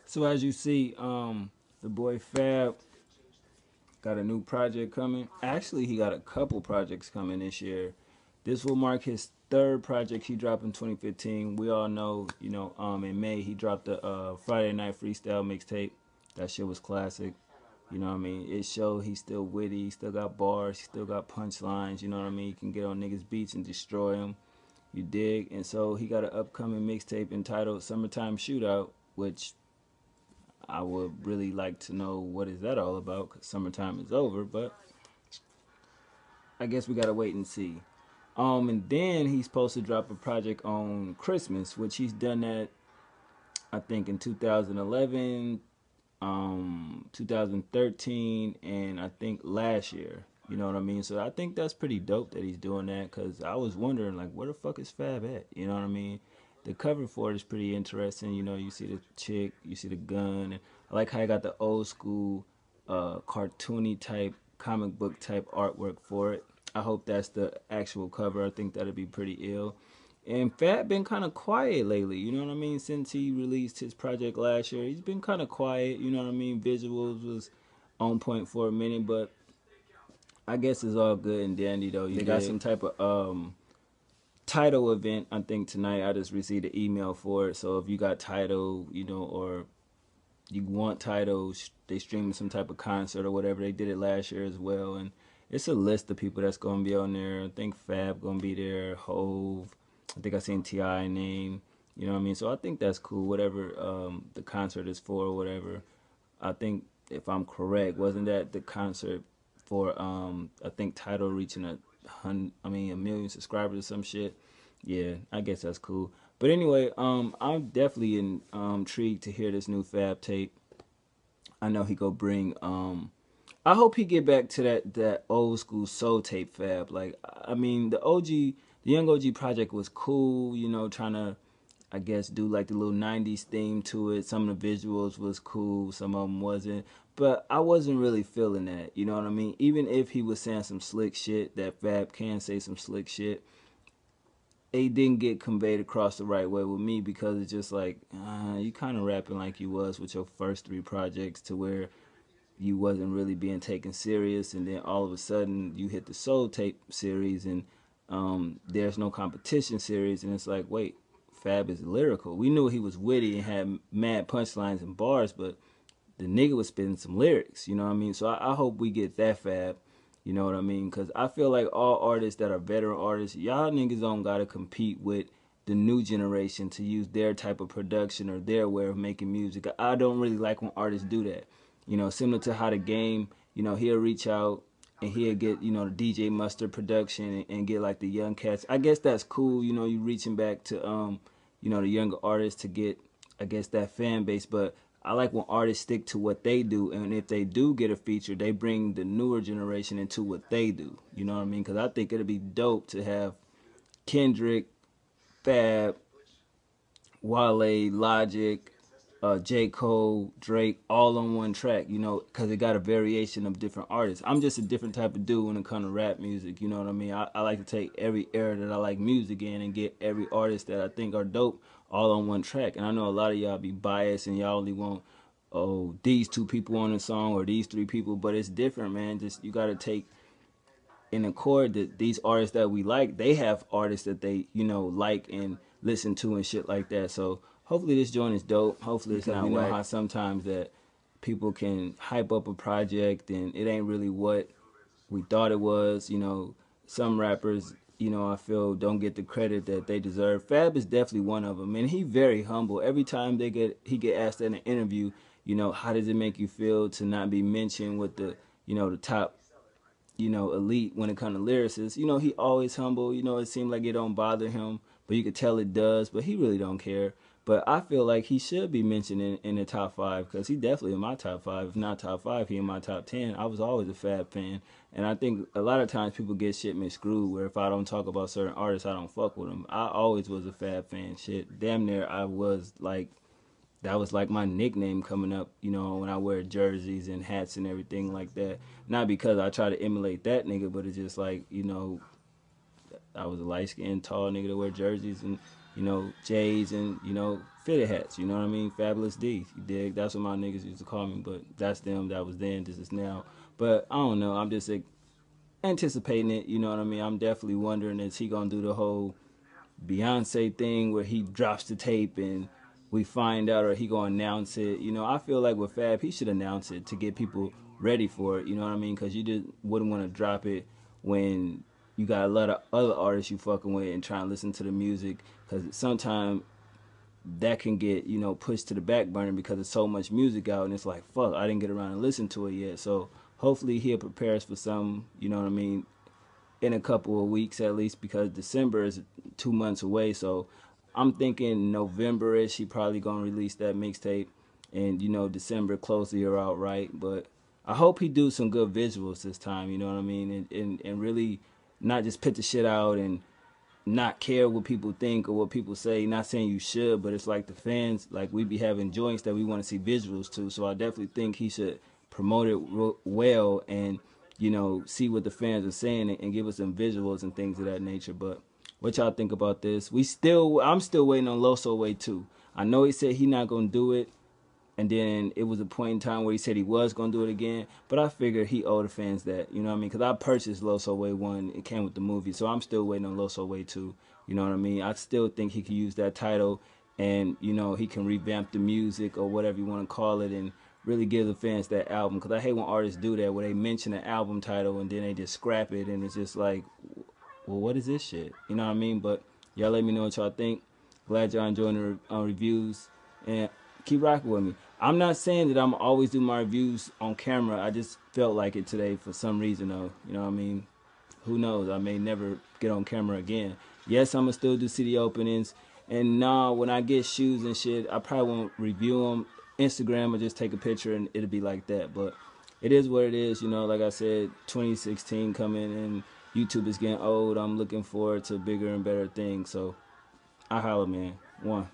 So as you see, the boy Fab got a new project coming. Actually, he got a couple projects coming this year. This will mark his third project he dropped in 2015. We all know, in May he dropped the Friday Night Freestyle mixtape. That shit was classic. You know what I mean? It showed he's still witty, he still got bars, he still got punchlines. You know what I mean? He can get on niggas' beats and destroy them. You dig? And so he got an upcoming mixtape entitled Summertime Shootout, which I would really like to know what is that all about, because summertime is over, but I guess we gotta wait and see. And then he's supposed to drop a project on Christmas, which he's done that I think in 2011, 2013, and I think last year. You know what I mean? So I think that's pretty dope that he's doing that, because I was wondering, like, where the fuck is Fab at? You know what I mean? The cover for it is pretty interesting. You know, you see the chick, you see the gun, and I like how I got the old school, cartoony type, comic book type artwork for it. I hope that's the actual cover. I think that'd be pretty ill. And Fat been kind of quiet lately, you know what I mean? Since he released his project last year, he's been kind of quiet, you know what I mean? Visuals was on point for a minute, but I guess it's all good and dandy though. They got some type of title event, I think tonight. I just received an email for it. So if you got title, or you want titles, they streaming some type of concert or whatever. They did it last year as well, and it's a list of people that's gonna be on there. I think Fab gonna be there, Hove. I think I seen Ti name. You know what I mean? So I think that's cool. Whatever the concert is for, or whatever. I think if I'm correct, wasn't that the concert for I think title reaching a million subscribers or some shit. Yeah, I guess that's cool. But anyway, I'm definitely intrigued to hear this new Fab tape. I know he go bring. I hope he get back to that old school soul tape Fab. Like, I mean, the Young OG project was cool. You know, trying to, I guess, do like the little '90s theme to it. Some of the visuals was cool. Some of them wasn't. But I wasn't really feeling that. You know what I mean? Even if he was saying some slick shit, that Fab can say some slick shit, it didn't get conveyed across the right way with me, because it's just like, you kind of rapping like you was with your first three projects, to where you wasn't really being taken serious, and then all of a sudden you hit the Soul Tape series, and there's no competition series, and it's like, wait, Fab is lyrical. We knew he was witty and had mad punchlines and bars, but the nigga was spitting some lyrics, you know what I mean? So I hope we get that Fab. You know what I mean? Because I feel like all artists that are veteran artists, y'all niggas don't got to compete with the new generation to use their type of production or their way of making music. I don't really like when artists do that. You know, similar to how the game, he'll reach out and he'll get, the DJ Mustard production, and get like the young cats. I guess that's cool, you reaching back to, the younger artists to get, I guess, that fan base. But I like when artists stick to what they do, and if they do get a feature, they bring the newer generation into what they do. You know what I mean? Because I think it'd be dope to have Kendrick, Fab, Wale, Logic, J. Cole, Drake, all on one track, because it got a variation of different artists. I'm just a different type of dude when it comes to rap music, you know what I mean? I like to take every era that I like music in and get every artist that I think are dope all on one track. And I know a lot of y'all be biased and y'all only want, oh, these two people on a song or these three people, but it's different, man. Just, you got to take in accord that these artists that we like, they have artists that they, like and listen to and shit like that. So hopefully this joint is dope. Hopefully it's not whack. We know how sometimes that people can hype up a project and it ain't really what we thought it was. Some rappers, I feel don't get the credit that they deserve. Fab is definitely one of them, and he very humble. Every time he get asked in an interview, how does it make you feel to not be mentioned with the top, elite when it comes to lyricists. He always humble. It seems like it don't bother him, but you could tell it does. But he really don't care. But I feel like he should be mentioned in the top five, because he definitely in my top five. If not top five, he in my top 10. I was always a Fab fan, and I think a lot of times people get shit miscrewed. Where if I don't talk about certain artists, I don't fuck with them. I always was a Fab fan. Shit, damn near I was like. That was like my nickname coming up, when I wear jerseys and hats and everything like that. Not because I try to emulate that nigga, but it's just like, I was a light skinned, tall nigga to wear jerseys, and J's and, fitted hats, you know what I mean? Fabulous D, you dig? That's what my niggas used to call me, but that's them, that was then, this is now. But I don't know, I'm just like, anticipating it, you know what I mean? I'm definitely wondering, is he gonna do the whole Beyonce thing where he drops the tape and we find out, or he gonna announce it? I feel like with Fab, he should announce it to get people ready for it. You know what I mean? Because you just wouldn't want to drop it when you got a lot of other artists you fucking with and trying to listen to the music. Because sometimes that can get pushed to the back burner because there's so much music out, and it's like, fuck, I didn't get around to listen to it yet. So hopefully he'll prepare us for some. You know what I mean? In a couple of weeks at least, because December is 2 months away. So I'm thinking November-ish he probably gonna release that mixtape, and December close the year out right. But I hope he do some good visuals this time, you know what I mean, and really not just put the shit out and not care what people think or what people say. Not saying you should, but it's like the fans, like we be having joints that we want to see visuals to. So I definitely think he should promote it well and see what the fans are saying and give us some visuals and things of that nature. But what y'all think about this? I'm still waiting on Loso Way 2. I know he said he not gonna do it, and then it was a point in time where he said he was going to do it again. But I figured he owed the fans that, you know what I mean? Because I purchased Loso Way 1. It came with the movie. So I'm still waiting on Loso Way 2. You know what I mean? I still think he could use that title and, he can revamp the music or whatever you want to call it and really give the fans that album. Because I hate when artists do that, where they mention an album title and then they just scrap it. And it's just like, well, what is this shit? You know what I mean? But y'all let me know what y'all think. Glad y'all enjoying the reviews. And keep rocking with me. I'm not saying that I'm always do my reviews on camera. I just felt like it today for some reason, though. You know what I mean? Who knows? I may never get on camera again. Yes, I'm going to still do city openings. And nah, when I get shoes and shit, I probably won't review them. Instagram or just take a picture and it'll be like that. But it is what it is. Like I said, 2016 coming and YouTube is getting old. I'm looking forward to bigger and better things. So I holla, man. One.